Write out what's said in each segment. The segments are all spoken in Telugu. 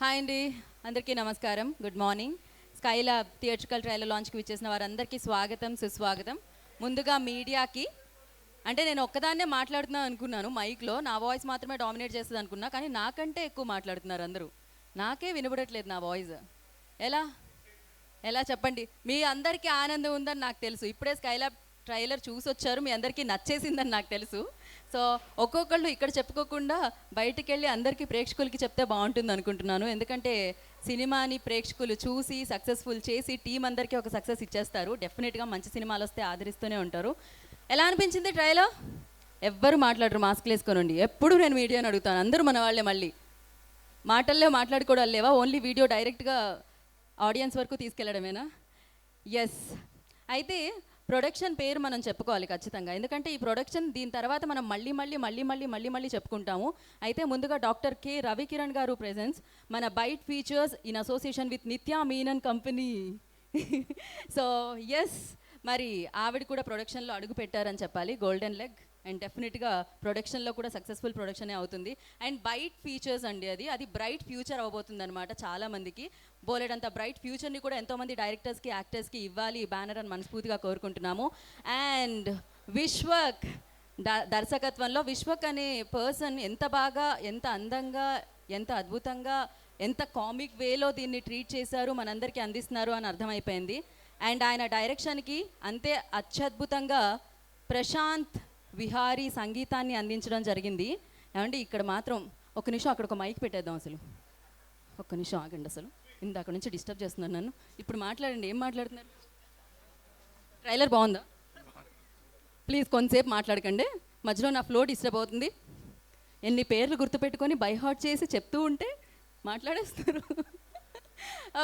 హాయ్ అండి, అందరికీ నమస్కారం. Good morning. Skylab theatrical trailer లాంచ్కి విచ్చేసిన వారందరికీ స్వాగతం, సుస్వాగతం. ముందుగా మీడియాకి, అంటే నేను ఒక్కదాన్నే మాట్లాడుతున్నాను అనుకున్నాను మైక్లో, నా వాయిస్ మాత్రమే డామినేట్ చేస్తుంది అనుకున్నా, కానీ నాకంటే ఎక్కువ మాట్లాడుతున్నారు అందరూ. నాకే వినబడట్లేదు నా వాయిస్. ఎలా ఎలా చెప్పండి? మీ అందరికీ ఆనందం ఉందని నాకు తెలుసు. ఇప్పుడే స్కైలాబ్ ట్రైలర్ చూసి వచ్చారు, మీ అందరికీ నచ్చేసిందని నాకు తెలుసు. సో ఒక్కొక్కళ్ళు ఇక్కడ చెప్పుకోకుండా బయటికి వెళ్ళి అందరికీ ప్రేక్షకులకి చెప్తే బాగుంటుంది అనుకుంటున్నాను. ఎందుకంటే సినిమాని ప్రేక్షకులు చూసి సక్సెస్ఫుల్ చేసి టీం అందరికీ ఒక సక్సెస్ ఇచ్చేస్తారు. డెఫినెట్గా మంచి సినిమాలు వస్తే ఆదరిస్తూనే ఉంటారు. ఎలా అనిపించింది ట్రైలర్? ఎవ్వరు మాట్లాడరు, మాస్క్లు వేసుకోనండి. ఎప్పుడు నేను మీడియాని అడుగుతాను, అందరూ మన వాళ్ళే. మళ్ళీ మాటల్లో మాట్లాడుకోవడం లేవా? ఓన్లీ వీడియో డైరెక్ట్గా ఆడియన్స్ వరకు తీసుకెళ్లడమేనా? ఎస్. అయితే ప్రొడక్షన్ పేరు మనం చెప్పుకోవాలి ఖచ్చితంగా, ఎందుకంటే ఈ ప్రొడక్షన్ దీని తర్వాత మనం మళ్ళీ చెప్పుకుంటాము. అయితే ముందుగా డాక్టర్ కె రవికిరణ్ గారు ప్రెజెన్స్, మన byte features in association with Nithya Menen company. So yes, మరి ఆవిడ కూడా ప్రొడక్షన్లో అడుగు పెట్టారని చెప్పాలి, గోల్డెన్ లెగ్. అండ్ డెఫినెట్గా ప్రొడక్షన్లో కూడా సక్సెస్ఫుల్ ప్రొడక్షనే అవుతుంది. అండ్ బైట్ ఫీచర్స్ అండి, అది బ్రైట్ ఫ్యూచర్ అవబోతుంది అనమాట. చాలామందికి బోలెడంత బ్రైట్ ఫ్యూచర్ని కూడా ఎంతోమంది డైరెక్టర్స్కి, యాక్టర్స్కి ఇవ్వాలి ఈ బ్యానర్ అని మనస్ఫూర్తిగా కోరుకుంటున్నాము. అండ్ విశ్వక్ దర్శకత్వంలో విశ్వక్ అనే పర్సన్ ఎంత బాగా, ఎంత అందంగా, ఎంత అద్భుతంగా, ఎంత కామిక్ వేలో దీన్ని ట్రీట్ చేశారు, మనందరికీ అందిస్తున్నారు అని అర్థమైపోయింది. అండ్ ఆయన డైరెక్షన్కి అంతే అత్యద్భుతంగా ప్రశాంత్ విహారీ సంగీతాన్ని అందించడం జరిగింది. ఏమంటే ఇక్కడ మాత్రం ఒక నిమిషం అక్కడ ఒక మైక్ పెట్టేద్దాం. అసలు ఒక్క నిమిషం ఆగండి, అసలు ఇందాక నుంచి డిస్టర్బ్ చేస్తున్నారు నన్ను. ఇప్పుడు మాట్లాడండి, ఏం మాట్లాడుతున్నారు? ట్రైలర్ బాగుందా? ప్లీజ్ కొంతసేపు మాట్లాడకండి, మధ్యలో నా ఫ్లో డిస్టర్బ్ అవుతుంది. ఎన్ని పేర్లు గుర్తుపెట్టుకొని బైహార్ట్ చేసి చెప్తూ ఉంటే మాట్లాడేస్తారు.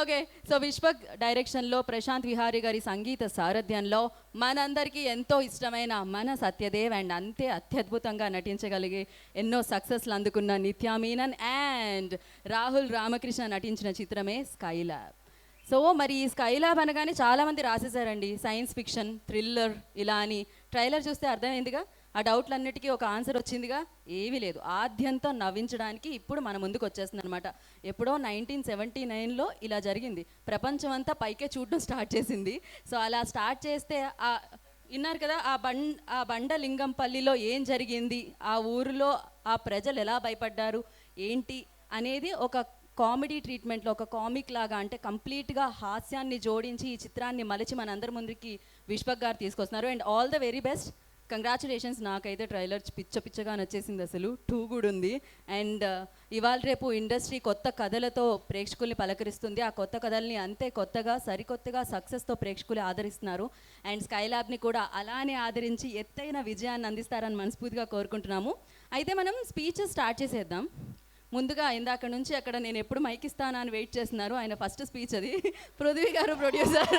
ఓకే, సో విశ్వక్ డైరెక్షన్లో ప్రశాంత్ విహారీ గారి సంగీత సారథ్యంలో మనందరికీ ఎంతో ఇష్టమైన మన సత్యదేవ్ అండ్ అంతే అత్యద్భుతంగా నటించగలిగే ఎన్నో సక్సెస్లు అందుకున్న నిత్యా మీనన్ అండ్ రాహుల్ రామకృష్ణ నటించిన చిత్రమే స్కైలాబ్. సో మరి ఈ స్కైలాబ్ అనగానే చాలామంది రాసేసారండి సైన్స్ ఫిక్షన్, థ్రిల్లర్ ఇలా అని. ట్రైలర్ చూస్తే అర్థమైందిగా, ఆ డౌట్లన్నిటికీ ఒక ఆన్సర్ వచ్చిందిగా. ఏమీ లేదు, ఆద్యంతం నవ్వించడానికి ఇప్పుడు మన ముందుకు వచ్చేస్తుంది అనమాట. ఎప్పుడో 1979లో ఇలా జరిగింది, ప్రపంచం అంతా పైకే చూడడం స్టార్ట్ చేసింది. సో అలా స్టార్ట్ చేస్తే విన్నారు కదా, ఆ బండలింగంపల్లిలో ఏం జరిగింది, ఆ ఊరిలో ఆ ప్రజలు ఎలా భయపడ్డారు ఏంటి అనేది ఒక కామెడీ ట్రీట్మెంట్లో, ఒక కామిక్ లాగా, అంటే కంప్లీట్గా హాస్యాన్ని జోడించి ఈ చిత్రాన్ని మలిచి మనందరి ముందుకి విశ్వక్ గారు తీసుకొస్తున్నారు. And all the very best, congratulations. నాకైతే ట్రైలర్ పిచ్చగా నచ్చేసింది, అసలు 2 కూడా ఉంది. అండ్ ఇవాళ రేపు ఇండస్ట్రీ కొత్త కథలతో ప్రేక్షకుల్ని పలకరిస్తుంది. ఆ కొత్త కథల్ని అంతే కొత్తగా, సరికొత్తగా సక్సెస్తో ప్రేక్షకులు ఆదరిస్తున్నారు. అండ్ స్కైలాబ్ని కూడా అలానే ఆదరించి ఎత్తైన విజయాన్ని అందిస్తారని మనస్ఫూర్తిగా కోరుకుంటున్నాము. అయితే మనం స్పీచెస్ స్టార్ట్ చేసేద్దాం. ముందుగా ఇందాక నుంచి అక్కడ నేను ఎప్పుడు మైక్ ఇస్తానా అని వెయిట్ చేస్తున్నారు, ఆయన ఫస్ట్ స్పీచ్ అది. పృథ్వీ గారు producer,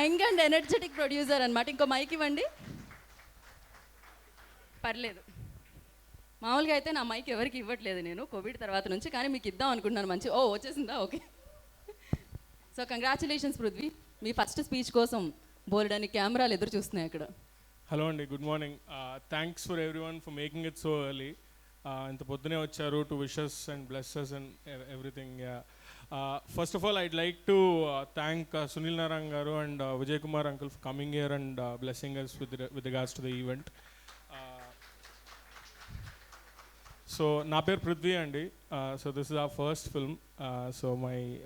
young and energetic producer అనమాట. ఇంకో మైక్ ఇవ్వండి. పర్లేదు, మామూలుగా అయితే నా మైక్ ఎవరికి ఇవ్వట్లేదు నేను కోవిడ్ తర్వాత నుంచి, కానీ మీకు ఇద్దాం అనుకుంటున్నాను. మంచి వచ్చేసిందా? ఓకే. సో కంగ్రాచులేషన్స్ పృథ్వీ, మీ ఫస్ట్ స్పీచ్ కోసం బోల్డని కెమెరాలు ఎదురు చూస్తున్నాయి అక్కడ. హలో అండి, good morning. Thanks for everyone for making it so early. ఇంత పొద్దునే వచ్చారు to wishes and blesses and everything. First of all I'd like to thank Sunil Narayan గారు and Vijay Kumar uncle for coming here and blessing us with regards to the event. So నా పేరు పృథ్వీ అండి. So this is our first film. So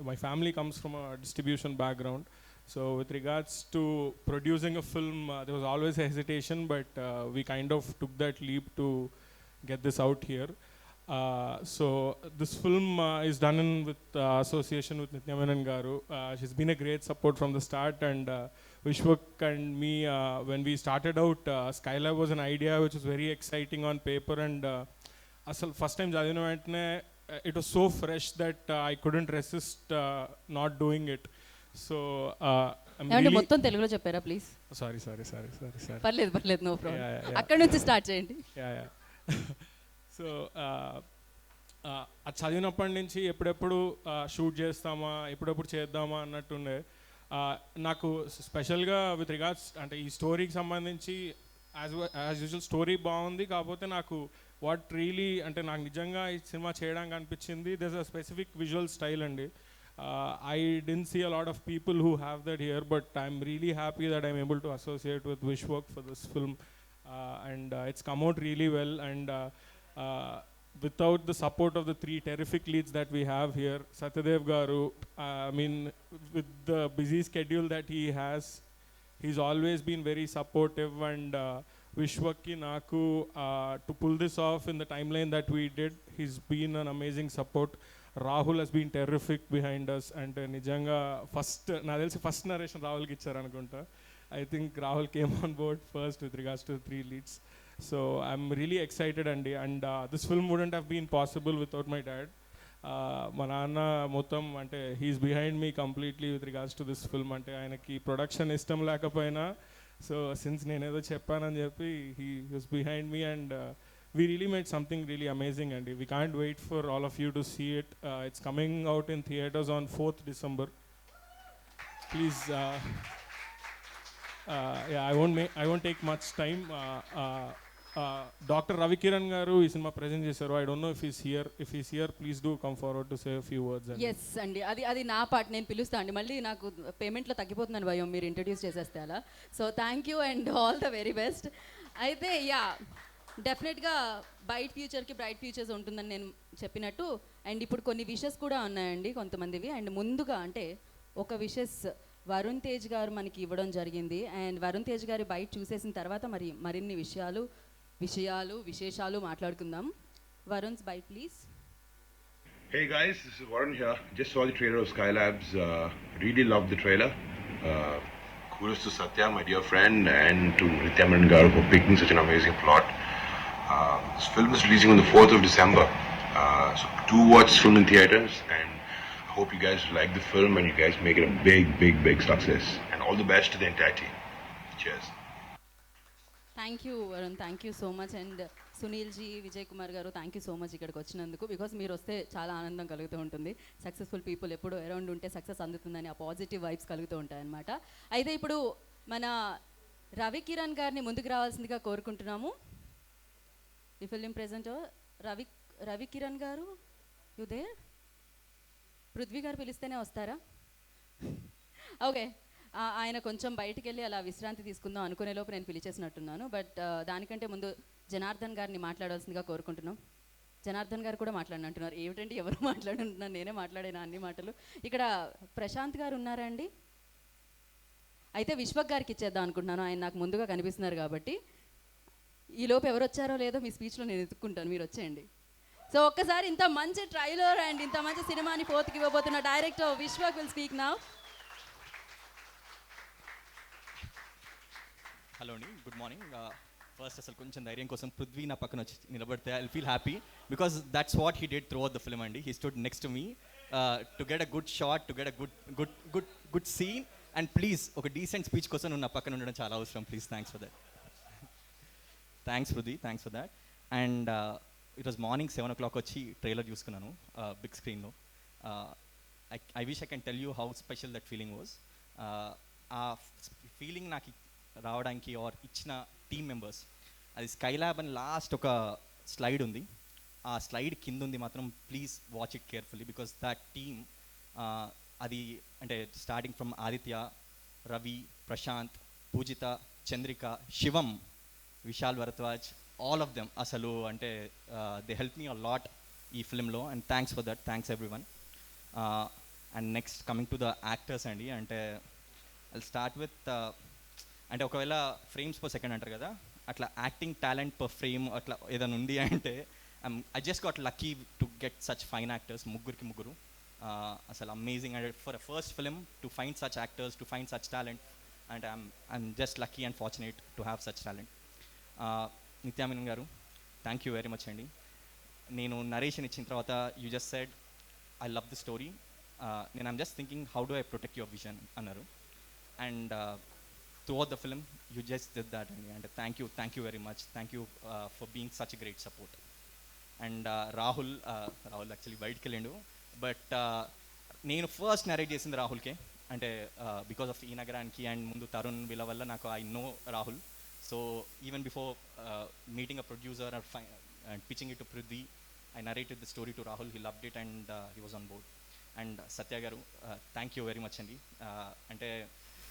my family comes from a distribution background. So with regards to producing a film, there was always a hesitation, but we kind of took that leap to get this out here. So this film is done with association with Nithya Menon garu. She's been a great support from the start, and Vishwak and me, when we started out, Skylab was an idea which was very exciting on paper, and asal first time chadivina ventane it was so fresh that I couldn't resist not doing it. So మొత్తం తెలుగులో చెప్పారా ప్లీజ్? సారీ. పర్లేదు, నో ప్రాబ్లం. అక్కడ నుంచి స్టార్ట్ చేయండి. సో అది చదివినప్పటి నుంచి ఎప్పుడెప్పుడు షూట్ చేస్తామా, ఎప్పుడెప్పుడు చేద్దామా అన్నట్టుండే. నాకు స్పెషల్గా విత్ రిగార్డ్స్ అంటే ఈ స్టోరీకి సంబంధించి యాజ్ యూజువల్ స్టోరీ బాగుంది, కాకపోతే నాకు వాట్ రియలీ అంటే నాకు నిజంగా ఈ సినిమా చేయడానికి అనిపించింది, this a specific visual style అండి. I didn't see a lot of people who have that here, but I'm really happy that I'm able to associate with Wishwork for this film. And it's come out really well. And without the support of the three terrific leads that we have here, Satyadev Garu, I mean, with the busy schedule that he has, he's always been very supportive. And Vishwakki Naku, to pull this off in the timeline that we did, he's been an amazing support. Rahul has been terrific behind us. And Nijanga, first narration Rahul ki ichcharu anukunta. I think Rahul came on board first with regards to the three leads. So I'm really excited, and this film wouldn't have been possible without my dad. మా నాన్న మొత్తం అంటే he's behind me completely with regards to this film. అంటే ఆయనకి ప్రొడక్షన్ ఇష్టం లేకపోయినా, సో సిన్స్ నేనేదో చెప్పానని చెప్పి he was behind me. And we really made something really amazing, and we can't wait for all of you to see it. It's coming out in theaters on 4th December. Please, yeah, I won't take much time. Dr. Ravi Kiran garu ee cinema present chesaru. I don't know if he's here. If he's here, please do come forward to say a few words. Yes అండి, అది నా పార్ట్, నేను పిలుస్తా అండి. మళ్ళీ నాకు పేమెంట్లో తగ్గిపోతుందని భయం మీరు ఇంట్రడ్యూస్ చేసేస్తే అలా. So thank you and all the very best. అయితే యా, డెఫినెట్గా బ్రైట్ ఫ్యూచర్కి బ్రైట్ ఫ్యూచర్స్ ఉంటుందని నేను చెప్పినట్టు, అండ్ ఇప్పుడు కొన్ని విషెస్ కూడా ఉన్నాయండి కొంతమందివి. అండ్ ముందుగా అంటే ఒక విషెస్ వరుణ్ తేజ్ గారు మనకి ఇవ్వడం జరిగింది. అండ్ వరుణ్ తేజ్ గారి బయట చూసేసిన తర్వాత మరిన్ని విశేషాలు మాట్లాడుకుందాం. Varun's byte please. Hey guys, this is Varun here. Just saw the trailer of Skylabs. Really loved the trailer. Kudos to Satya, my dear friend, and to Nitya Menon Garu for picking such an amazing plot. This film is releasing on the 4th of December. So do watch this film in theaters, and I hope you guys like the film and you guys make it a big success. And all the best to the entire team. Cheers. Thank you Varun, thank you so much. And Sunil ji, Vijay Kumar గారు, థ్యాంక్ యూ సో మచ్ ఇక్కడికి వచ్చినందుకు. బికాస్ మీరు వస్తే చాలా ఆనందం కలుగుతూ ఉంటుంది. సక్సెస్ఫుల్ పీపుల్ ఎప్పుడు అరౌండ్ ఉంటే సక్సెస్ అందుతుందని ఆ పాజిటివ్ వైబ్స్ కలుగుతూ ఉంటాయన్నమాట. అయితే ఇప్పుడు మన రవి కిరణ్ గారిని ముందుకు రావాల్సిందిగా కోరుకుంటున్నాము. The film present Ravi Kiran గారు, యు దేర్? పృథ్వీ గారు పిలిస్తేనే వస్తారా? ఓకే, ఆయన కొంచెం బయటికి వెళ్ళి అలా విశ్రాంతి తీసుకుందాం అనుకునేలోపు నేను పిలిచేసినట్టున్నాను. బట్ దానికంటే ముందు జనార్దన్ గారిని మాట్లాడాల్సిందిగా కోరుకుంటున్నాం. జనార్దన్ గారు కూడా మాట్లాడినంటున్నారు. ఏమిటంటే ఎవరు మాట్లాడుంటున్నారు, నేనే మాట్లాడాను అన్ని మాటలు. ఇక్కడ ప్రశాంత్ గారు ఉన్నారా అండి? అయితే విశ్వక్ గారికి ఇచ్చేద్దాం అనుకుంటున్నాను, ఆయన నాకు ముందుగా కనిపిస్తున్నారు కాబట్టి. ఈలోపు ఎవరు వచ్చారో లేదో మీ స్పీచ్లో నేను ఎత్తుక్కుంటాను, మీరు వచ్చేయండి. సో ఒక్కసారి ఇంత మంచి ట్రైలర్ అండ్ ఇంత మంచి సినిమాని పోతుకి ఇవ్వబోతున్న director Vishwak will speak now. Hello అండి, గుడ్ మార్నింగ్. ఫస్ట్ అసలు కొంచెం ధైర్యం కోసం పృథ్వీ నా పక్కన వచ్చి నిలబడితే I feel happy, because that's what he did throughout the film అండి. He stood next to me to get a good shot, to get a good scene. And please ఒక డీసెంట్ స్పీచ్ కోసం నువ్వు నా పక్కన ఉండడం చాలా అవసరం. Please, thanks for that. Thanks Prithvi, thanks for that. And it was morning 7 o'clock వచ్చి ట్రైలర్ చూసుకున్నాను బిగ్ స్క్రీన్లో. I wish I can tell you how special that feeling was. ఆ ఫీలింగ్ నాకు రావడానికి ఆర్ ఇచ్చిన టీమ్ మెంబర్స్, అది స్కైలాబ్ అని లాస్ట్ ఒక స్లైడ్ ఉంది, ఆ స్లైడ్ కింద ఉంది మాత్రం. Please watch it carefully, because that team, అది అంటే starting from Aditya, Ravi, Prashanth, Poojitha, Chandrika, Shivam, Vishal Bharadwaj, all of them అసలు అంటే they help me a lot ఈ ఫిల్మ్లో. And thanks for that, thanks everyone. And next coming to the actors అండి, అంటే ఐ స్టార్ట్ విత్ అంటే ఒకవేళ ఫ్రేమ్స్ పర్ సెకండ్ అంటారు కదా, అట్లా యాక్టింగ్ టాలెంట్ పర్ ఫ్రేమ్ అట్లా ఏదైనా ఉంది అంటే I just got lucky to get such fine actors. ముగ్గురు అసలు amazing. And for a first film to find such actors, to find such talent, and I'm just lucky and fortunate to have such talent. Nithya Menen గారు, థ్యాంక్ యూ వెరీ మచ్ అండి. నేను నరేషన్ ఇచ్చిన తర్వాత you just said I love the story, నేను I'm just thinking how do I protect your vision అన్నారు. And throughout the film you just did that, and thank you very much. Thank you for being such a great support. And Rahul actually బయటికి వెళ్ళిండు, బట్ నేను ఫస్ట్ నరేట్ చేసింది రాహుల్కే. అంటే బికాస్ ఆఫ్ ఈ నగరానికి అండ్ ముందు తరుణ్ వీళ్ళ వల్ల నాకు I know Rahul. So even before meeting a producer or and pitching it to Prithvi. I narrated the story to Rahul. He loved it and he was on board. And Satya garu, thank you very much అండి. అంటే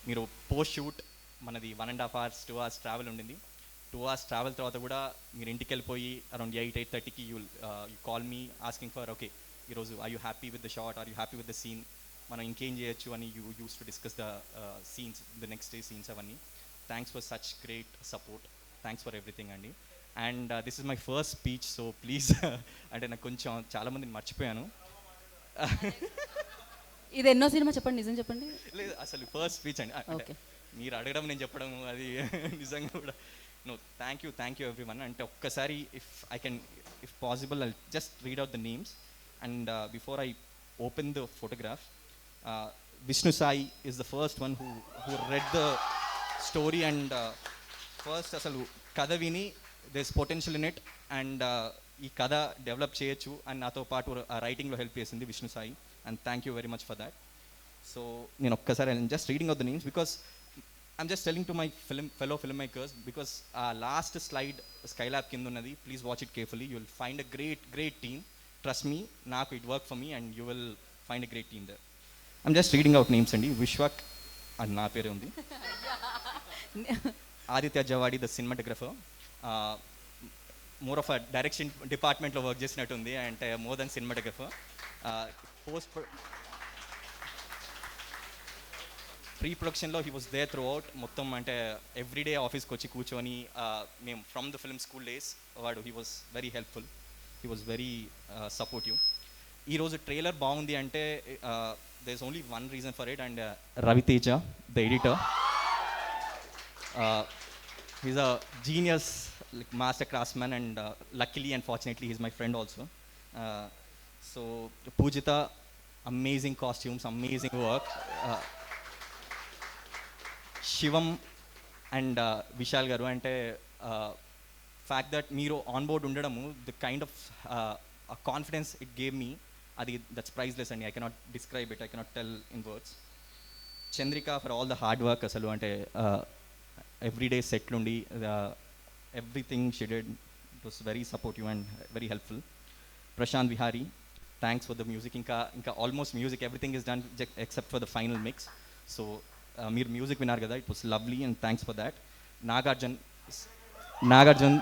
మీరు పోస్ట్ షూట్ మనది 1.5 hours 2 hours ట్రావెల్ ఉండింది. 2 hours ట్రావెల్ తర్వాత కూడా మీరు ఇంటికి వెళ్ళిపోయి అరౌండ్ 8:30కి you call me asking for okay ఈరోజు are you happy with the shot, are you happy with the scene, మనం ఇంకేం చేయొచ్చు అని you use to discuss the scenes, the next day scenes అవన్నీ. Thanks for such great support, thanks for everything అండి. And this is my first speech, so please అంటే నాకు కొంచెం చాలామందిని మర్చిపోయాను. ఇది ఎన్నో సినిమా చెప్పండి, నిజం చెప్పండి. లేదు అసలు ఫస్ట్ స్పీచ్ అండి. అంటే ఓకే. మీరు అడగడం నేను చెప్పడం అది నిజంగా కూడా no. Thank you everyone. అంటే ఒక్కసారి if possible I just read out the names and before I open the photograph. Vishnu Sai is the first one who read the story and first అసలు కథ విని there's potential in it and ఈ కథ డెవలప్ చేయొచ్చు అని నాతో పాటు రైటింగ్లో హెల్ప్ చేసింది Vishnu Sai, and thank you very much for that. So నేను ఒక్కసారి just reading out the names because I'm just telling to my fellow film makers because ఆ లాస్ట్ స్లైడ్ స్కైలాబ్ కింద ఉన్నది, please watch it carefully. You will find a great team, trust me, నాకు it work for me and you will find a great team there. I'm just reading out names అండి. విశ్వక్ అది నా పేరే ఉంది. Aditya Jawadi the cinematographer, more of a direction డిపార్ట్మెంట్లో వర్క్ చేసినట్టుంది, అంటే మోర్ దెన్ సినిమాటోగ్రఫర్. ప్రీ ప్రొడక్షన్లో he was there throughout మొత్తం, అంటే ఎవ్రీడే ఆఫీస్కి వచ్చి కూర్చొని మేము from the film school days వాడు he was very helpful, he was very supportive. ఈరోజు ట్రైలర్ బాగుంది అంటే there is only one reason for it, and Raviteja the editor, he's a genius, like master craftsman, and luckily and fortunately he's my friend also. So Pujita, amazing costumes, amazing work. Shivam and Vishal garu, ante fact that meeru on board undadamu, the kind of confidence it gave me, adi that's priceless and I cannot describe it, I cannot tell in words. Chandrika for all the hard work asalu, ante everyday సెట్లు ఉండి everything she did, it was very supportive and very helpful. Prashanth Vihari, thanks for the music. ఇంకా almost music everything is done except for the final mix. So మీరు మ్యూజిక్ విన్నారు కదా, it was lovely and thanks for that. Nagarjun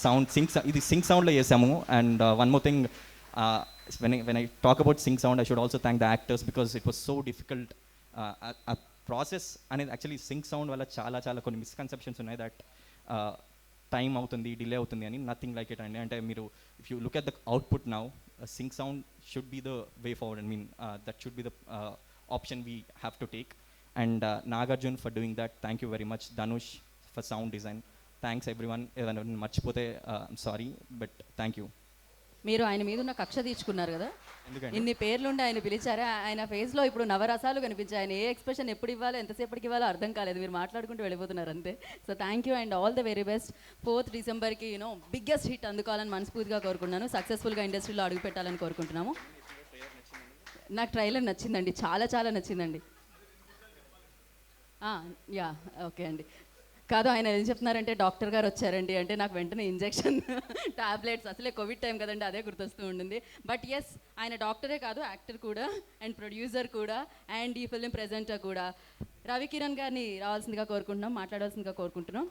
sound ఇది సింక్ సౌండ్లో చేసాము. And one more thing, when I talk about sync sound, I should also thank the actors because it was so difficult. Process అనేది యాక్చువల్లీ సింక్ సౌండ్ వల్ల చాలా కొన్ని మిస్కన్సెప్షన్స్ ఉన్నాయి, దట్ టైం అవుతుంది, డిలే అవుతుంది అని. నథింగ్ లైక్ ఇట్ అండి. అంటే మీరు if you look at the output now, sync sound should be the way forward, I mean that should be the option we have to take. And Nagarjun for doing that, thank you very much. Dhanush for sound design, thanks everyone. ఏదైనా మర్చిపోతే I'm sorry, but thank you. మీరు ఆయన మీద ఉన్న కక్ష తీర్చుకున్నారు కదా, ఎందుకంటే ఇన్ని పేర్లుండి ఆయన పిలిచారా, ఆయన ఫేస్లో ఇప్పుడు నవరసాలు కనిపించాయి. ఆయన ఏ ఎక్స్ప్రెషన్ ఎప్పుడు ఇవ్వాలో ఎంతసేపటికి ఇవ్వాలో అర్థం కాలేదు, మీరు మాట్లాడుకుంటూ వెళ్ళిపోతున్నారు అంతే. So thank you and all the very best. 4th Decemberకి బిగ్గెస్ట్ హిట్ అందుకోవాలని మనస్ఫూర్తిగా కోరుకుంటున్నాను. సక్సెస్ఫుల్గా ఇండస్ట్రీలో అడుగు పెట్టాలని కోరుకుంటున్నాము. నాకు ట్రైలర్ నచ్చిందండి, చాలా నచ్చిందండి. యా ఓకే అండి. కాదు, ఆయన ఏం చెప్తున్నారంటే డాక్టర్ గారు వచ్చారండి అంటే నాకు వెంటనే ఇంజెక్షన్ టాబ్లెట్స్, అసలే కోవిడ్ టైం కదండి, అదే గుర్తొస్తూ ఉంటుంది. బట్ ఎస్, ఆయన డాక్టరే కాదు, యాక్టర్ కూడా అండ్ ప్రొడ్యూసర్ కూడా అండ్ ఈ ఫిల్మ్ ప్రెజెంటర్ కూడా. రవి కిరణ్ గారిని రావాల్సిందిగా కోరుకుంటున్నాం, మాట్లాడాల్సిందిగా కోరుకుంటున్నాం.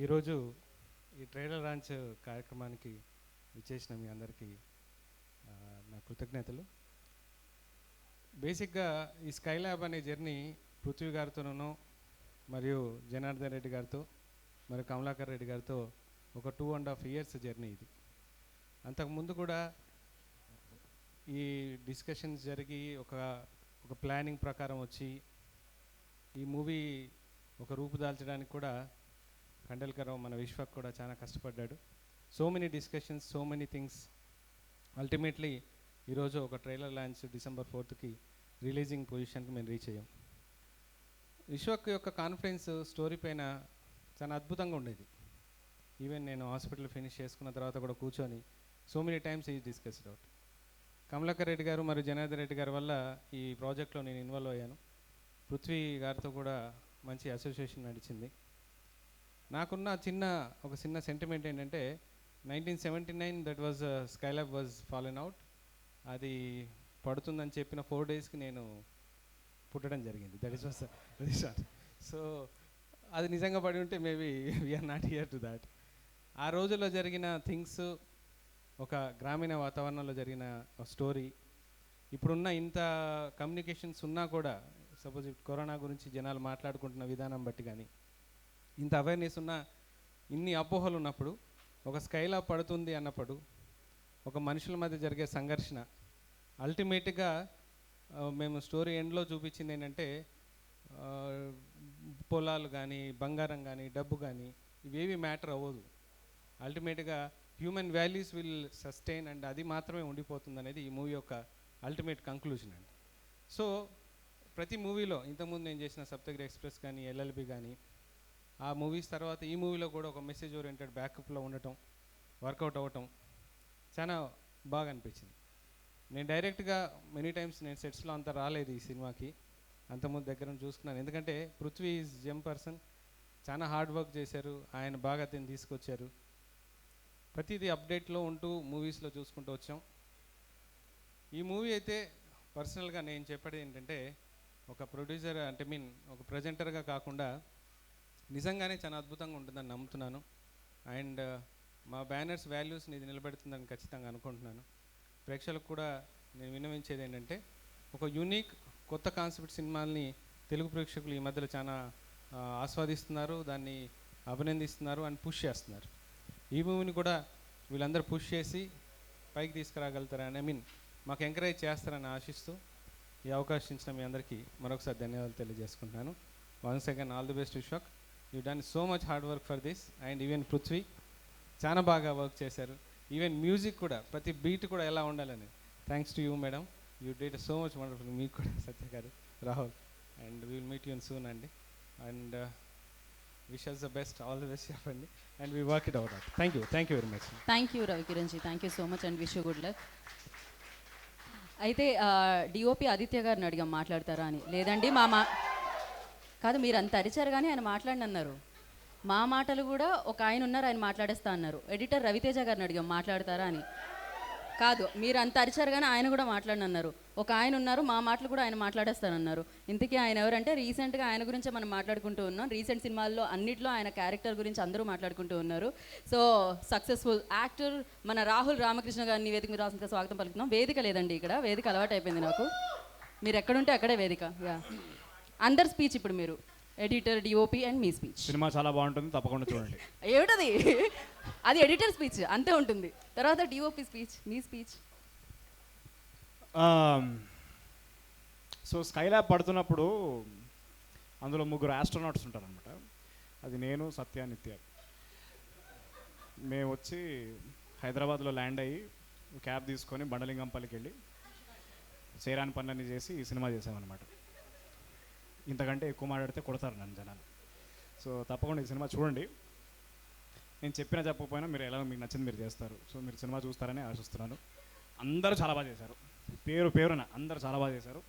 ఈరోజు ఈ ట్రైలర్ లాంచ్ కార్యక్రమానికి విచ్చేసిన మీ అందరికీ నా కృతజ్ఞతలు. బేసిక్గా ఈ స్కైలాబ్ అనే జర్నీ పృథ్వీ గారితోనూ మరియు జనార్దన్ రెడ్డి గారితో మరియు కమలాకర్ రెడ్డి గారితో ఒక 2.5 years జర్నీ ఇది. అంతకుముందు కూడా ఈ డిస్కషన్స్ జరిగి ఒక ప్లానింగ్ ప్రకారం వచ్చి ఈ మూవీ ఒక రూపుదాల్చడానికి కూడా ఖండేల్కర్ మన విశ్వక్ కూడా చాలా కష్టపడ్డాడు. So many discussions, so many things. Ultimately ఈరోజు ఒక trailer launch December 4th releasing పొజిషన్కి మేము రీచ్ అయ్యాం. విశ్వక్ యొక్క కాన్ఫిడెన్స్ స్టోరీ పైన చాలా అద్భుతంగా ఉండేది. ఈవెన్ నేను హాస్పిటల్ ఫినిష్ చేసుకున్న తర్వాత కూడా కూర్చొని సో మెనీ టైమ్స్ ఈ డిస్కస్డ్ అవుట్. కమలాకర్ రెడ్డి గారు మరియు జనార్దన్ రెడ్డి గారి వల్ల ఈ ప్రాజెక్ట్లో నేను ఇన్వాల్వ్ అయ్యాను. పృథ్వీ గారితో కూడా మంచి అసోసియేషన్ నడిచింది. నాకున్న ఒక చిన్న సెంటిమెంట్ ఏంటంటే 1979 that was Skylab was fallen out. అది పడుతుందని చెప్పిన 4 డేస్కి నేను పుట్టడం జరిగింది. That is was resort. So అది నిజంగా పడి ఉంటే maybe we're not here to that. ఆ రోజుల్లో జరిగిన థింగ్స్, ఒక గ్రామీణ వాతావరణంలో జరిగిన స్టోరీ, ఇప్పుడున్న ఇంత కమ్యూనికేషన్స్ ఉన్నా కూడా సపోజ్ కరోనా గురించి జనాలు మాట్లాడుకుంటున్న విధానం బట్టి కానీ, ఇంత అవేర్నెస్ ఉన్న, ఇన్ని అపోహలు ఉన్నప్పుడు, ఒక స్కైలాబ్ పడుతుంది అన్నప్పుడు ఒక మనుషుల మధ్య జరిగే సంఘర్షణ అల్టిమేట్గా మేము స్టోరీ ఎండ్లో చూపించింది ఏంటంటే పొలాలు కానీ, బంగారం కానీ, డబ్బు కానీ ఇవేవి మ్యాటర్ అవ్వదు. అల్టిమేట్గా human values will sustain and అది మాత్రమే ఉండిపోతుంది అనేది ఈ మూవీ యొక్క అల్టిమేట్ కంక్లూజన్ అండి. సో ప్రతి మూవీలో ఇంతకుముందు నేను చేసిన సప్తగిరి ఎక్స్ప్రెస్ కానీ, ఎల్ఎల్బి కానీ, ఆ మూవీస్ తర్వాత ఈ మూవీలో కూడా ఒక మెసేజ్ ఓరియంటెడ్ బ్యాకప్లో ఉండటం, వర్కౌట్ అవ్వటం చాలా బాగా అనిపించింది. నేను డైరెక్ట్గా మెనీ టైమ్స్ నేను సెట్స్లో అంత రాలేదు ఈ సినిమాకి, అంతకుముందు దగ్గర నుంచి చూసుకున్నాను. ఎందుకంటే పృథ్వీ ఈజ్ జెమ్ పర్సన్, చాలా హార్డ్ వర్క్ చేశారు, ఆయన బాగా దీన్ని తీసుకొచ్చారు. ప్రతిదీ అప్డేట్లో ఉంటూ మూవీస్లో చూసుకుంటూ వచ్చాం. ఈ మూవీ అయితే పర్సనల్గా నేను చెప్పేది ఏంటంటే, ఒక ప్రొడ్యూసర్ అంటే ఒక ప్రజెంటర్గా కాకుండా నిజంగానే చాలా అద్భుతంగా ఉంటుందని నమ్ముతున్నాను. అండ్ మా బ్యానర్స్ వాల్యూస్ని ఇది నిలబెడుతుందని ఖచ్చితంగా అనుకుంటున్నాను. ప్రేక్షకులకు కూడా నేను విన్నవించేది ఏంటంటే, ఒక యూనిక్ కొత్త కాన్సెప్ట్ సినిమాల్ని తెలుగు ప్రేక్షకులు ఈ మధ్యలో చాలా ఆస్వాదిస్తున్నారు, దాన్ని అభినందిస్తున్నారు అండ్ పుష్ చేస్తున్నారు. ఈ మూవీని కూడా వీళ్ళందరూ పుష్ చేసి పైకి తీసుకురాగలుగుతారని మాకు ఎంకరేజ్ చేస్తారని ఆశిస్తూ ఈ అవకాశం ఇచ్చిన మీ అందరికీ మరొకసారి ధన్యవాదాలు తెలియజేసుకుంటున్నాను. Once again all the best Vishwak, you done so much hard work for this. And even Prithvi చాలా బాగా వర్క్ చేశారు. ఈవెన్ మ్యూజిక్ కూడా, ప్రతి బీట్ కూడా ఎలా ఉండాలని, thanks to you madam, you did so much wonderful. మీకు కూడా సత్య గారు, Rahul, and will meet you soon అండి. And wish us the best, all the best చెప్పండి. And we work it out. Thank you very much. Thank you Ravikiran ji, thank you so much and wish you good luck. అయితే డిఓపి ఆదిత్య గారిని అడిగాం మాట్లాడతారా అని. లేదండి కాదు, మీరు అంత అరిచారు కానీ ఆయన మాట్లాడినన్నారు. మా మాటలు కూడా ఒక ఆయన ఉన్నారు, ఆయన మాట్లాడేస్తా అన్నారు. ఎడిటర్ రవితేజ గారిని అడిగాం మాట్లాడతారా అని. కాదు, మీరు అంత అరిచారు కానీ ఆయన కూడా మాట్లాడనన్నారు. ఒక ఆయన ఉన్నారు, మా మాటలు కూడా ఆయన మాట్లాడేస్తానన్నారు. ఇంతకీ ఆయన ఎవరంటే, రీసెంట్గా ఆయన గురించే మనం మాట్లాడుకుంటూ ఉన్నాం. రీసెంట్ సినిమాల్లో అన్నిట్లో ఆయన క్యారెక్టర్ గురించి అందరూ మాట్లాడుకుంటూ ఉన్నారు. సో సక్సెస్ఫుల్ యాక్టర్ మన రాహుల్ రామకృష్ణ గారిని వేదిక మీద రాసిన స్వాగతం పలుకుతున్నాం. వేదిక లేదండి ఇక్కడ, వేదిక అలవాటు అయిపోయింది నాకు. మీరు ఎక్కడుంటే అక్కడే వేదిక. అందరు స్పీచ్ ఇప్పుడు మీరు, editor, DOP and me speech. Cinema చాలా బాగుంటుంది, తప్పకుండా చూడండి. ఏమిటది? అది ఎడిటర్ స్పీచ్ అంతే ఉంటుంది. తర్వాత డిఓపి స్పీచ్, మీ స్పీచ్. సో స్కైలాబ్ పడుతున్నప్పుడు అందులో 3 ఆస్ట్రోనాట్స్ ఉంటారనమాట. అది నేను, సత్య, నిత్య. మేము వచ్చి హైదరాబాద్లో ల్యాండ్ అయ్యి క్యాబ్ తీసుకొని బండలింగంపల్లికి వెళ్ళి చేరాని పనులన్నీ చేసి ఈ సినిమా చేసామన్నమాట. ఇంతకంటే ఎక్కువ మాట్లాడితే కొడతారు నన్ను జనాలు. సో తప్పకుండా ఈ సినిమా చూడండి. నేను చెప్పకపోయినా మీరు ఎలా మీకు నచ్చింది మీరు చేస్తారు. సో మీరు సినిమా చూస్తారని ఆశిస్తున్నాను. అందరూ చాలా బాగా చేశారు, పేరున అందరూ చాలా బాగా చేశారు.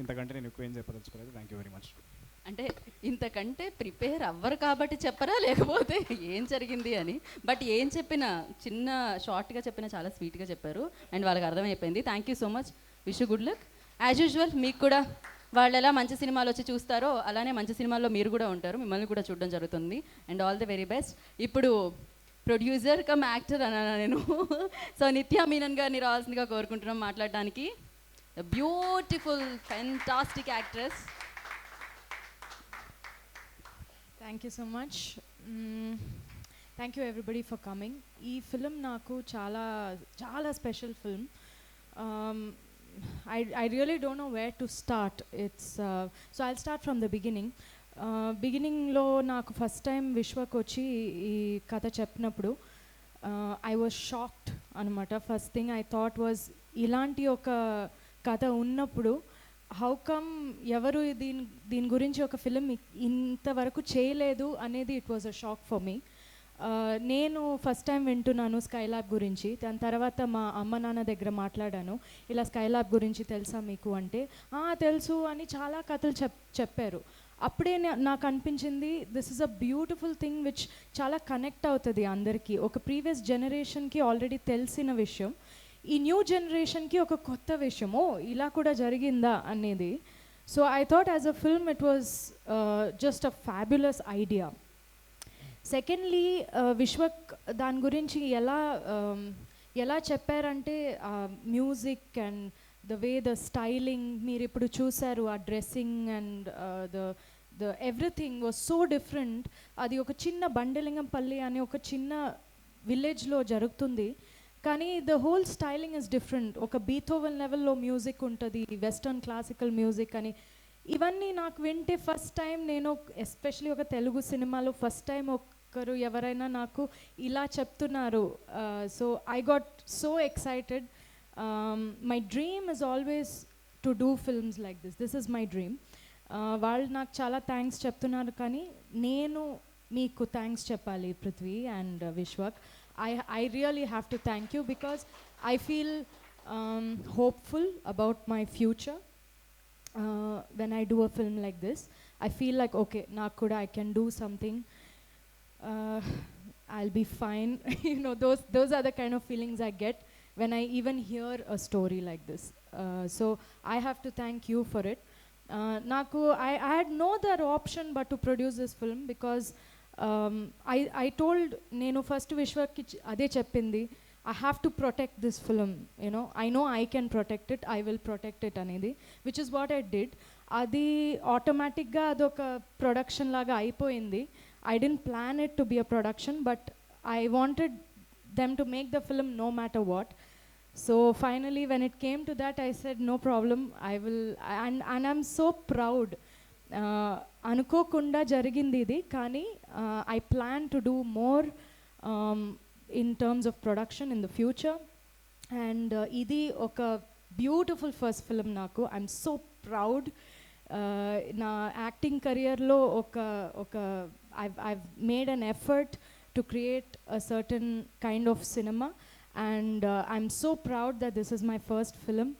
ఇంతకంటే నేను ఎక్కువ ఏం చెప్పదలుచుకోలేదు. Thank you very much. అంటే ఇంతకంటే ప్రిపేర్ అవ్వరు కాబట్టి చెప్పరా, లేకపోతే ఏం జరిగింది అని. బట్ ఏం చెప్పినా చిన్న షార్ట్గా చెప్పినా చాలా స్వీట్గా చెప్పారు అండ్ వాళ్ళకి అర్థమైపోయింది. Thank you so much, wish you good luck. As usual మీకు కూడా వాళ్ళు ఎలా మంచి సినిమాలు వచ్చి చూస్తారో అలానే మంచి సినిమాల్లో మీరు కూడా ఉంటారు, మిమ్మల్ని కూడా చూడడం జరుగుతుంది. And all the very best. ఇప్పుడు ప్రొడ్యూసర్ కమ్ యాక్టర్ అన్నా నేను. సో నిత్యా మీనన్ గారిని రావాల్సిందిగా కోరుకుంటున్నాం మాట్లాడడానికి. Beautiful fantastic actress. Thank you so much. Thank you everybody for coming. ఈ ఫిల్మ్ నాకు చాలా చాలా special film. I really don't know where to start. So I'll start from the beginning. బిగినింగ్లో నాకు ఫస్ట్ టైం విశ్వక్ వచ్చి ఈ కథ చెప్పినప్పుడు ఐ వాజ్ షాక్డ్ అనమాట. First thing I thought was, ఇలాంటి ఒక కథ ఉన్నప్పుడు హౌ కమ్ ఎవరు దీని గురించి ఒక ఫిలిం ఇంతవరకు చేయలేదు అనేది it was a shock for me. నేను ఫస్ట్ టైం వింటున్నాను స్కైలాబ్ గురించి. దాని తర్వాత మా అమ్మ నాన్న దగ్గర మాట్లాడాను, ఇలా స్కైలాబ్ గురించి తెలుసా మీకు అంటే, తెలుసు అని చాలా కథలు చెప్పారు. అప్పుడే నాకు అనిపించింది this is a beautiful thing which చాలా కనెక్ట్ అవుతుంది అందరికీ. ఒక ప్రీవియస్ జనరేషన్కి ఆల్రెడీ తెలిసిన విషయం, ఈ న్యూ జనరేషన్కి ఒక కొత్త విషయం, ఓ ఇలా కూడా జరిగిందా అనేది. So I thought as a film it was just a fabulous idea. Secondly Vishwak దాని గురించి ఎలా చెప్పారంటే music and the way the styling మీరు ఇప్పుడు చూసారు, ఆ dressing and the everything was so different. అది ఒక చిన్న బండలింగంపల్లి అనే ఒక చిన్న విలేజ్లో జరుగుతుంది, కానీ the whole styling is different. ఒక బీథోవెన్ లెవెల్లో మ్యూజిక్ ఉంటుంది, వెస్టర్న్ క్లాసికల్ మ్యూజిక్ అని. ఇవన్నీ నాకు వింటే ఫస్ట్ టైం నేను ఎస్పెషలీ ఒక తెలుగు సినిమాలో ఫస్ట్ టైం ఒకరు ఎవరైనా నాకు ఇలా చెప్తున్నారు. So I got so excited. My dream is always to do films like this. This is my dream. వాళ్ళు నాకు చాలా థ్యాంక్స్ చెప్తున్నారు, కానీ నేను మీకు థ్యాంక్స్ చెప్పాలి Prithvi and Vishwak. I really have to thank you because I feel hopeful about my future when I do a film like this. I feel like, okay, nakuda I can do something. I'll be fine. You know, those are the kind of feelings I get when I even hear a story like this. So I have to thank you for it. I had no other option but to produce this film because I told నేను ఫస్ట్ విశ్వకి అదే చెప్పింది, I have to protect this film, you know, I know I can protect it, I will protect it అనేది, which is what I did. అది ఆటోమేటిక్గా అదొక ప్రొడక్షన్ లాగా అయిపోయింది. I didn't plan it to be a production, but I wanted them to make the film no matter what. So finally when it came to that, I said no problem, I will, and I'm so proud. అనుకోకుండా జరిగింది ఇది, కానీ I plan to do more in terms of production in the future. And ఇది ఒక బ్యూటిఫుల్ ఫస్ట్ ఫిల్మ్ నాకు. I'm so proud. నా యాక్టింగ్ కెరియర్లో ఒక I've made an effort to create a certain kind of cinema, and I'm so proud that this is my first film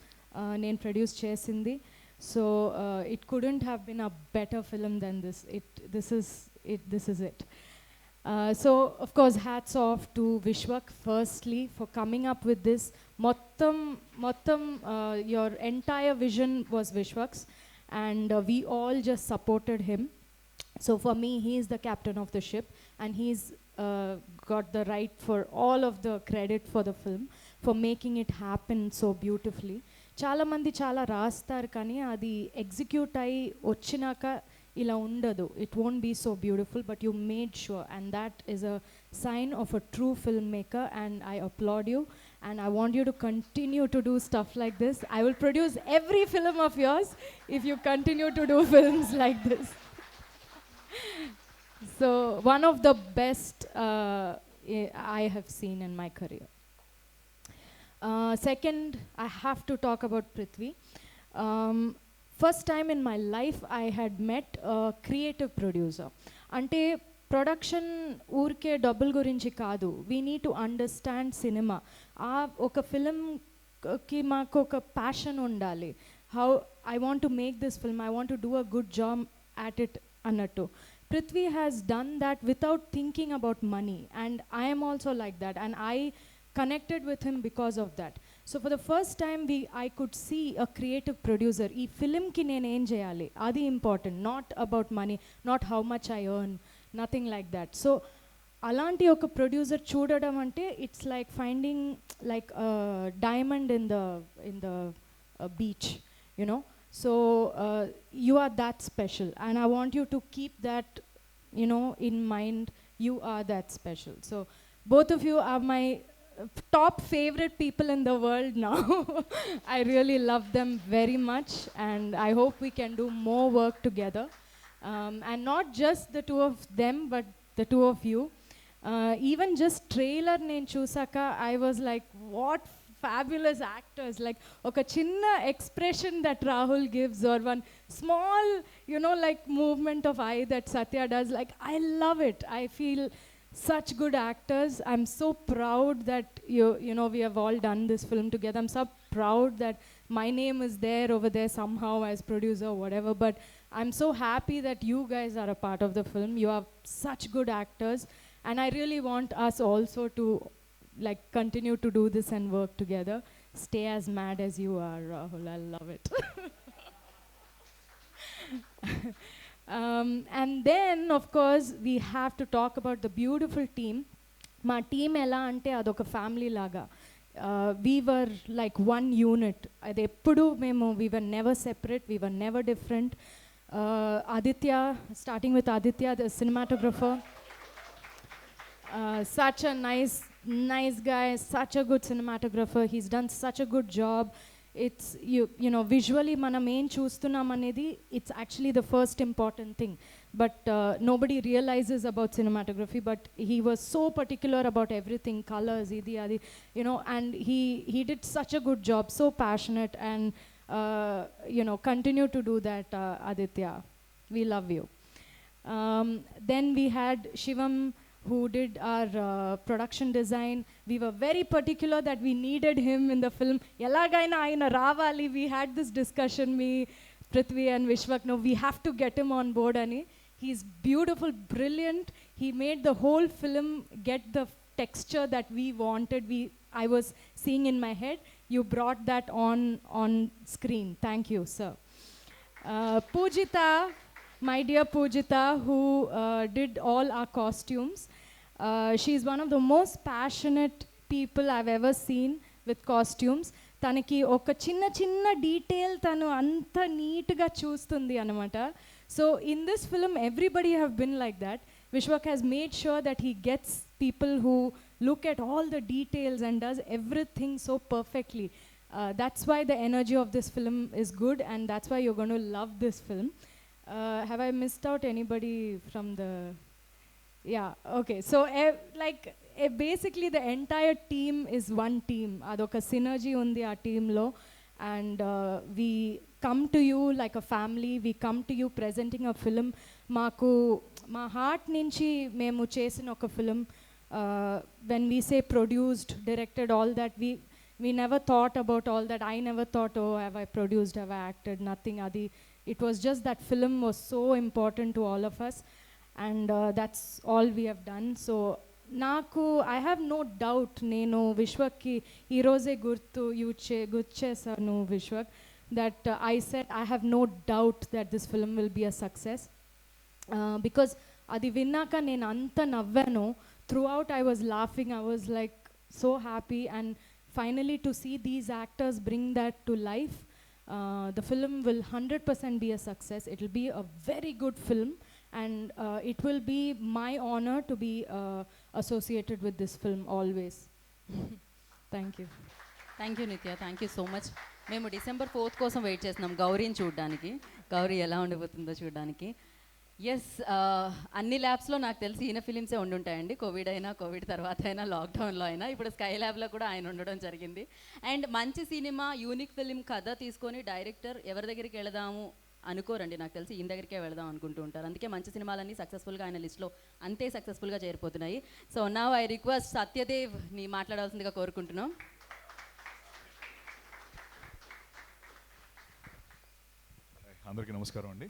నేను ప్రొడ్యూస్ చేసింది. So it couldn't have been a better film than this. This is it. So of course hats off to Vishwak firstly for coming up with this. Mottam your entire vision was Vishwak's, and we all just supported him. So for me, he is the captain of the ship, and he's got the right for all of the credit for the film, for making it happen so beautifully. చాలామంది చాలా రాస్తారు, కానీ అది ఎగ్జిక్యూట్ అయ్యి వచ్చినాక ఇలా ఉండదు. It won't be so beautiful, but you made sure, and that is a sign of a true filmmaker, and I applaud you, and I want you to continue to do stuff like this. I will produce every film of yours if you continue to do films like this. So one of the best I have seen in my career. Second, I have to talk about Prithvi. First time in my life I had met a creative producer. Ante production ఊరికే డబ్బుల గురించి కాదు, we need to understand cinema. ఒక ఫిల్మ్కి మాకు ఒక ప్యాషన్ ఉండాలి. How I want to make this film, I want to do a good job at it అన్నట్టు. Prithvi has done that without thinking about money, and I am also like that, and I connected with him because of that. So for the first time I could see a creative producer. Ee film ki nenu em cheyali, adi important, not about money, not how much I earn, nothing like that. So alanti oka producer chudadam ante it's like finding like a diamond in the beach, you know. So you are that special, and I want you to keep that, you know, in mind. You are that special. So both of you are my top favorite people in the world now. I really love them very much, and I hope we can do more work together, and not just the two of them but the two of you. Even just trailer nenu chusaka I was like, what fabulous actors. Like oka chinna expression that Rahul gives, or one small, you know, like movement of eye that Satya does, like I love it. I feel such good actors. I'm so proud that you know, we have all done this film together. I'm so proud that my name is there over there somehow as producer or whatever, but I'm so happy that you guys are a part of the film. You are such good actors, and I really want us also to like continue to do this and work together. Stay as mad as you are, Rahul. I love it. And then, of course, we have to talk about the beautiful team. మా టీం ఎలా అంటే అదొక ఫ్యామిలీ లాగా we were like one unit. అది ఎప్పుడు మేము we were never separate, we were never different. Aditya, starting with Aditya the cinematographer, such a nice guy, such a good cinematographer. He's done such a good job. It's you know, visually మనం ఏం చూస్తున్నాం అనేది it's actually the first important thing, but nobody realizes about cinematography, but he was so particular about everything, colors, idi adi, you know, and he did such a good job, so passionate, and you know, continue to do that, Aditya. We love you. Then we had Shivam, who did our production design. We were very particular that we needed him in the film. Elagaina ayina ravali. We had this discussion, me, Prithvi and Vishwak. No, we have to get him on board, ani. He's beautiful, brilliant. He made the whole film get the texture that we wanted. I was seeing in my head. You brought that on screen. Thank you, sir. Pujita, my dear Pujita, who did all our costumes. She's one of the most passionate people I've ever seen with costumes. తనకి ఒక చిన్న చిన్న డీటెయిల్ తను అంత నీట్గా చూస్తుంది అనమాట. So in this film everybody have been like that. Vishwak has made sure that he gets people who look at all the details and does everything so perfectly. That's why the energy of this film is good, and that's why you're going to love this film. Have I missed out anybody from the... Yeah, okay. So basically the entire team is one team. Adoka synergy undi aa team lo, and we come to you like a family. We come to you presenting a film. Maaku ma heart nunchi memu chesina oka film. When we say produced, directed, all that, we never thought about all that. I never thought, oh, have I produced, have I acted? Nothing. Adi, it was just that film was so important to all of us, and that's all we have done. So naku, I have no doubt nenu Vishwakki ee roze gurtu guchesanu Vishwak, that I said I have no doubt that this film will be a success, because adi vinnaka nenu anta navvanu. Throughout I was laughing, I was like so happy, and finally to see these actors bring that to life, the film will 100% be a success. It will be a very good film, and it will be my honor to be associated with this film always. Thank you. Thank you నిత్య, థ్యాంక్ యూ సో మచ్. మేము డిసెంబర్ 4th కోసం వెయిట్ చేస్తున్నాం గౌరీని చూడడానికి, గౌరీ ఎలా ఉండిపోతుందో చూడడానికి. ఎస్, అన్ని ల్యాబ్స్లో నాకు తెలిసి ఈయన ఫిలిమ్సే ఉండుంటాయండి. కోవిడ్ అయినా, కోవిడ్ తర్వాత అయినా, లాక్డౌన్లో అయినా, ఇప్పుడు స్కై ల్యాబ్లో కూడా ఆయన ఉండడం జరిగింది. అండ్ మంచి సినిమా, యూనిక్ ఫిలిం కథ తీసుకొని డైరెక్టర్ ఎవరి దగ్గరికి వెళదాము అనుకోరండి, నాకు తెలిసి ఈయన దగ్గరికే వెళదాం అనుకుంటూ ఉంటారు. అందుకే మంచి సినిమాలన్నీ సక్సెస్ఫుల్గా ఆయన లిస్ట్లో అంతే సక్సెస్ఫుల్గా చేరిపోతున్నాయి. సో నౌ ఐ రిక్వెస్ట్ సత్యదేవ్ని మాట్లాడాల్సిందిగా కోరుకుంటున్నాం. అందరికీ నమస్కారం అండి.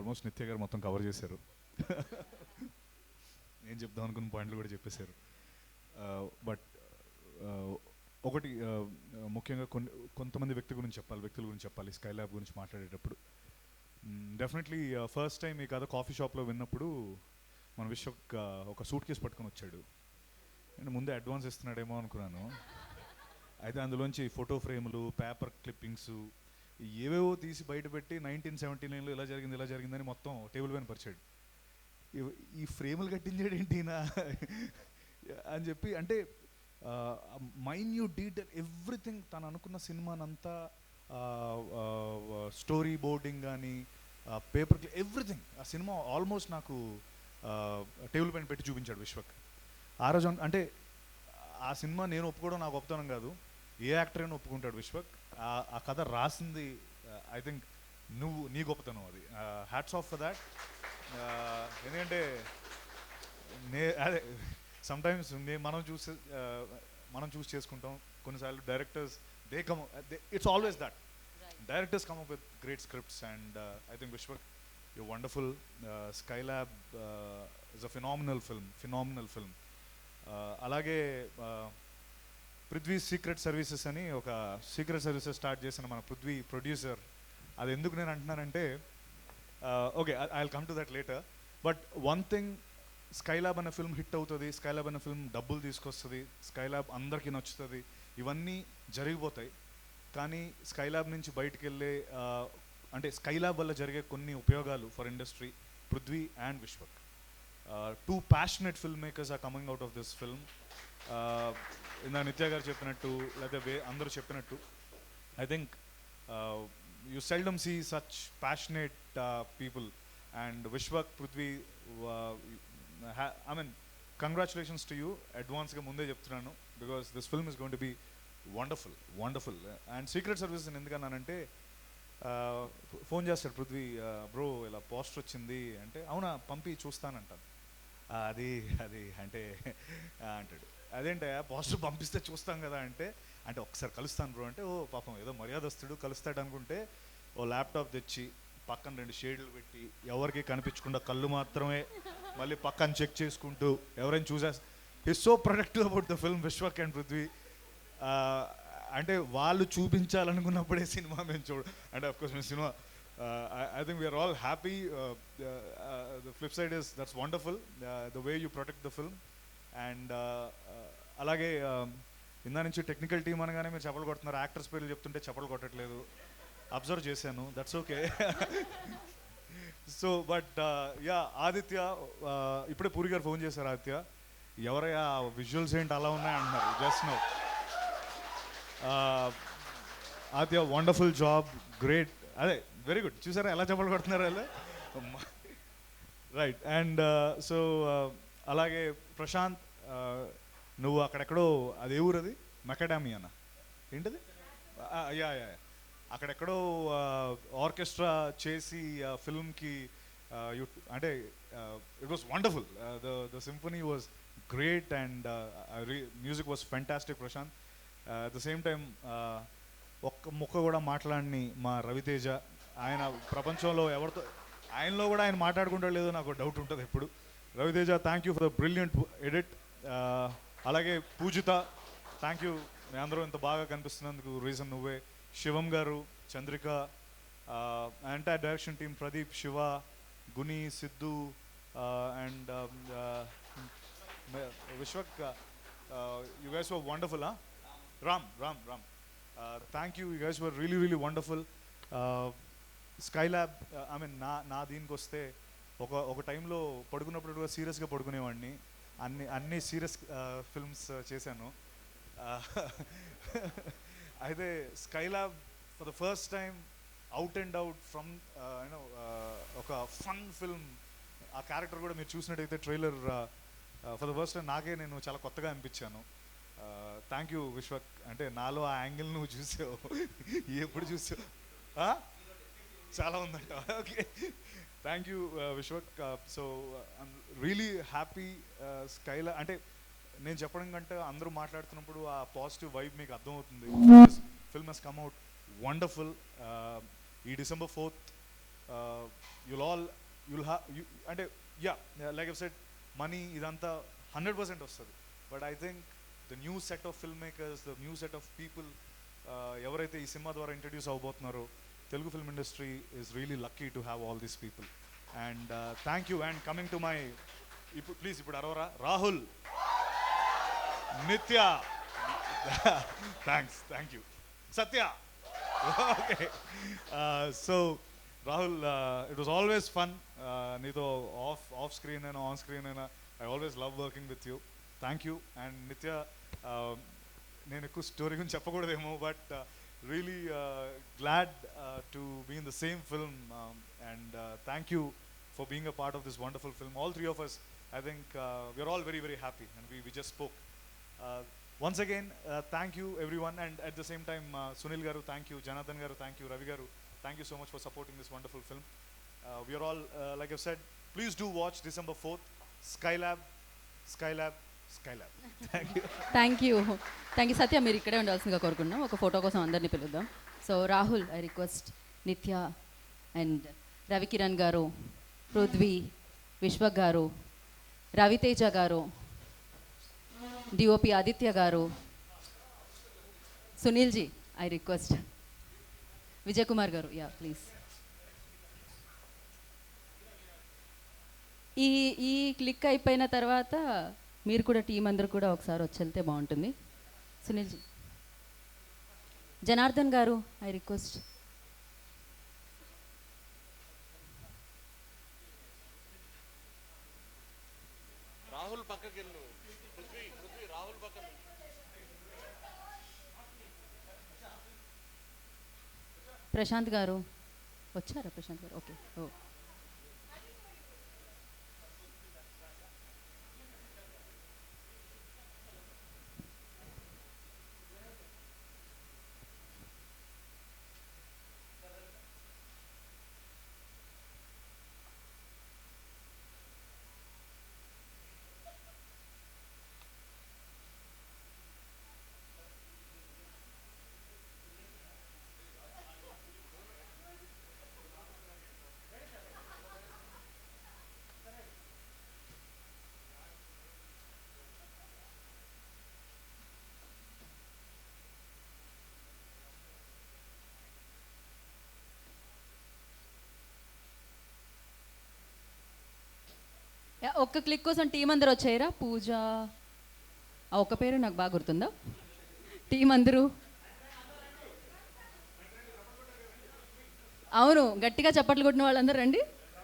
ఆల్మోస్ట్ నిత్య గారు మొత్తం కవర్ చేశారు. నేను చెప్దాం అనుకున్న పాయింట్లు కూడా చెప్పేశారు. బట్ ఒకటి ముఖ్యంగా కొంతమంది వ్యక్తుల గురించి చెప్పాలి స్కై ల్యాబ్ గురించి మాట్లాడేటప్పుడు. డెఫినెట్లీ ఫస్ట్ టైం ఈ కథ కాఫీ షాప్లో విన్నప్పుడు మన విశ్వక్ ఒక సూట్ కేసు పట్టుకొని వచ్చాడు. నేను ముందే అడ్వాన్స్ ఇస్తున్నాడేమో అనుకున్నాను. అయితే అందులోంచి ఫోటో ఫ్రేములు, పేపర్ క్లిప్పింగ్స్ ఏవేవో తీసి బయటపెట్టి 1979లో ఇలా జరిగిందని మొత్తం టేబుల్ పైన పరిచాడు. ఈ ఫ్రేములు కట్టించాడు ఏంటి అని చెప్పి, అంటే మైన్యూట్ డీటెయిల్ ఎవ్రీథింగ్ తను అనుకున్న సినిమానంతా, స్టోరీ బోర్డింగ్ కానీ, పేపర్ ఎవ్రీథింగ్, ఆ సినిమా ఆల్మోస్ట్ నాకు టేబుల్ పైన పెట్టి చూపించాడు విశ్వక్. ఆ రోజు అంటే ఆ సినిమా నేను ఒప్పుకోవడం నాకు ఒప్పుతానం కాదు, ఏ యాక్టర్ అయినా ఒప్పుకుంటాడు విశ్వక్. ఆ కథ రాసింది ఐ థింక్ నీ గొప్పతనం అది. Hats off for that. ఎందుకంటే అదే సమ్టైమ్స్ మనం చూస్ చేసుకుంటాం, కొన్నిసార్లు directors it's always that Directors come up with great scripts, and I think Vishwak, you're wonderful. Skylab is a phenomenal film. అలాగే పృథ్వీ సీక్రెట్ సర్వీసెస్ అని ఒక సీక్రెట్ సర్వీసెస్ స్టార్ట్ చేసిన మన పృథ్వీ ప్రొడ్యూసర్. అది ఎందుకు నేను అంటున్నానంటే, okay I will come to that later, but one thing, Skylab అనే ఫిల్మ్ హిట్ అవుతుంది, స్కైలాబ్ అనే ఫిల్మ్ డబ్బులు తీసుకొస్తుంది, స్కైలాబ్ అందరికీ నచ్చుతుంది, ఇవన్నీ జరిగిపోతాయి. కానీ స్కైలాబ్ నుంచి బయటికి వెళ్ళే అంటే స్కైలాబ్ వల్ల జరిగే కొన్ని ఉపయోగాలు for industry, Prithvi and Vishwak. Two passionate film makers are coming out of this film. ఇందా నిత్య గారు చెప్పినట్టు, లేకపోతే అందరూ చెప్పినట్టు, I think you seldom see such passionate people. And Vishwak, Prithvi, I mean congratulations to you అడ్వాన్స్గా ముందే చెప్తున్నాను, because this film is going to be wonderful. And secret services ఎందుకన్నానంటే, ఫోన్ చేస్తాడు పృథ్వీ, బ్రో ఇలా పోస్టర్ వచ్చింది అంటే, అవునా పంపి చూస్తానంటాను. అది అంటే అంటాడు, అదేంటే పోస్టర్ పంపిస్తే చూస్తాం కదా అంటే ఒకసారి కలుస్తాను బ్రో అంటే, ఓ పాపం ఏదో మర్యాదస్తుడు కలుస్తాడు అనుకుంటే, ఓ ల్యాప్టాప్ తెచ్చి పక్కన 2 షేడ్లు పెట్టి, ఎవరికి కనిపించకుండా కళ్ళు మాత్రమే మళ్ళీ పక్కన చెక్ చేసుకుంటూ ఎవరైనా చూసేస్తా. Is so productive about the film Vishwak and Prithvi. అంటే వాళ్ళు చూపించాలనుకున్నప్పుడే సినిమా మేము అంటే అఫ్కోర్స్ మేము cinema, I think we are all happy. The flip side is that's wonderful the way you protect the film. And అలాగే ఇందా నుంచి టెక్నికల్ టీం అనగానే మీరు చప్పలు కొడుతున్నారు, యాక్టర్స్ పేర్లు చెప్తుంటే చప్పలు కొట్టట్లేదు, అబ్జర్వ్ చేశాను, that's okay. So but yeah, Aditya, ఇప్పుడే పూరి గారు ఫోన్ చేశారు, ఆదిత్య ఎవరయ్యా విజువల్స్ ఏంటి అలా ఉన్నాయి అంటున్నారు just now. Aditya wonderful job, great, అదే వెరీ గుడ్. చూసారా ఎలా చెప్పలు కొడుతున్నారు వాళ్ళు, రైట్. అండ్ సో అలాగే ప్రశాంత్, నువ్వు అక్కడెక్కడో, అది ఏ ఊరు, అది మెకడామియానా ఏంటది, యా అక్కడెక్కడో ఆర్కెస్ట్రా చేసి ఫిల్మ్కి అంటే it was wonderful. The symphony was great and music was fantastic. Prashanth, at the same time ఒక్క ముక్క కూడా మాట్లాడిని మా రవితేజ, ఆయన ప్రపంచంలో ఎవరితో, ఆయనలో కూడా ఆయన మాట్లాడుకుంటాడు లేదో నాకు డౌట్ ఉంటుంది ఎప్పుడు. Ravi Teja, thank you for the brilliant edit. అలాగే పూజిత, థ్యాంక్ యూ, మీ అందరూ ఇంత బాగా కనిపిస్తున్నందుకు రీజన్ నువ్వే. శివం గారు, Chandrika, entire direction team, Pradeep, Shiva, Guni, Siddhu, and Vishwak, you guys were wonderful. Ram, thank you, you guys were really wonderful. Skylab, I mean నా దీనికి వస్తే ఒక టైంలో పడుకున్నప్పుడు కూడా సీరియస్గా పడుకునేవాడిని, అన్ని సీరియస్ ఫిల్మ్స్ చేశాను. అయితే Skylab for the first time out and out from you know ఒక ఫన్ ఫిల్మ్. ఆ క్యారెక్టర్ కూడా మీరు చూసినట్టయితే trailer, for the first time నాకే నేను చాలా కొత్తగా అనిపించాను. థ్యాంక్ యూ విశ్వక్, అంటే నాలో ఆ యాంగిల్ నువ్వు చూసావు, ఎప్పుడు చూసావు, చాలా ఉందంట. Okay, thank you Vishwak. So I'm really happy. Skyla అంటే నేను చెప్పడం కంటే అందరూ మాట్లాడుతున్నప్పుడు ఆ పాజిటివ్ వైబ్ మీకు అర్థమవుతుంది. Film has come out wonderful. ఈ December 4th you'll have అంటే yeah, like I said, money ఇదంతా 100% వస్తుంది. But I think the new set of film makers, the new set of people ఎవరైతే ఈ సినిమా ద్వారా ఇంట్రడ్యూస్ అవబోతున్నారో, Telugu film industry is really lucky to have all these people. And thank you. And coming to my, ఇప్పుడు అరవరా, Rahul, Nithya, thank you, Satya. Okay, so Rahul, it was always fun. నీతో ఆఫ్ స్క్రీన్ అయినా ఆన్ స్క్రీన్ అయినా I always love working with you. Thank you. And Nithya, నేను ఎక్కువ స్టోరీ గురించి చెప్పకూడదేమో, but really glad to be in the same film. And thank you for being a part of this wonderful film. All three of us, I think we're all very happy, and we just spoke. Once again, thank you everyone, and at the same time, Sunil garu, thank you, Janathan garu, thank you, Ravi garu, thank you so much for supporting this wonderful film. We are all, like I've said, please do watch December 4th, Skylab. Thank you Satya, మీరు ఇక్కడే ఉండాల్సిందిగా కోరుకున్నాం. ఒక ఫోటో కోసం అందరినీ పిలుద్దాం. So Rahul, I request Nithya and Ravikiran గారు, పృథ్వీ, విశ్వక్ గారు, రవితేజ గారు, డిఓపి ఆదిత్య గారు, సునీల్ జీ, ఐ రిక్వెస్ట్ విజయ్ కుమార్ గారు, యా ప్లీజ్. ఈ ఈ క్లిక్ అయిపోయిన తర్వాత మీరు కూడా టీం అందరూ కూడా ఒకసారి వచ్చి వెళ్తే బాగుంటుంది. సునీల్ జీ, జనార్దన్ గారు, ఐ రిక్వెస్ట్. రాహుల్ పక్కకి రాహుల్ పక్కన ప్రశాంత్ గారు వచ్చారా? ప్రశాంత్ గారు, ఓకే. ఓ ఒక్క క్లిక్ కోసం టీం అందరూ వచ్చారా? పూజ, ఆ ఒక్క పేరు నాకు బాగా గుర్తుందా? టీం అందరూ అవును, గట్టిగా చప్పట్లు కొట్టిన వాళ్ళందరూ రండి.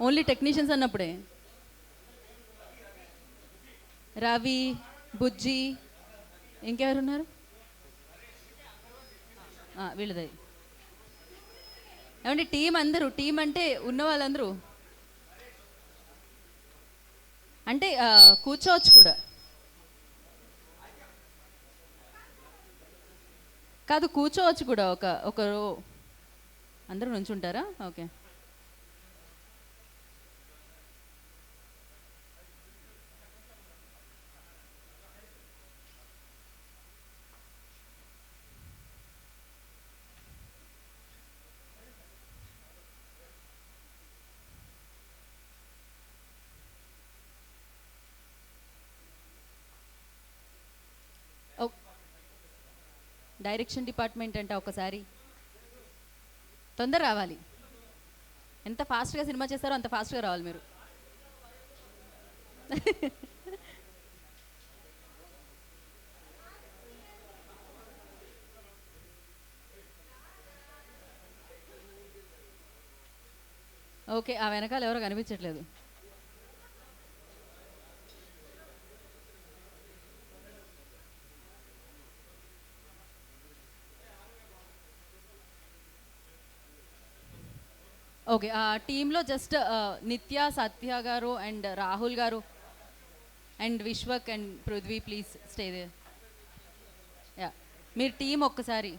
ఓన్లీ టెక్నీషియన్స్ అన్నప్పుడే. రవి, బుజ్జి, ఇంకెవరున్నారు? వీళ్ళది. ఏమండి టీం అందరూ, టీం అంటే ఉన్న వాళ్ళందరూ అంటే కూర్చోవచ్చు కూడా కాదు, కూర్చోవచ్చు కూడా. ఒకరు అందరూ నుంచుంటారా? ఓకే. డైరెక్షన్ డిపార్ట్మెంట్ అంటే ఒకసారి తొందర రావాలి. ఎంత ఫాస్ట్గా సినిమా చేస్తారో అంత ఫాస్ట్గా రావాలి మీరు. ఓకే, ఆ వెనకాల ఎవరో కనిపించట్లేదు. ఓకే, ఆ టీంలో జస్ట్ నిత్య, సత్య గారు and Rahul garu and Vishwak and Prithvi, please stay there. Yeah, మీరు టీం ఒక్కసారి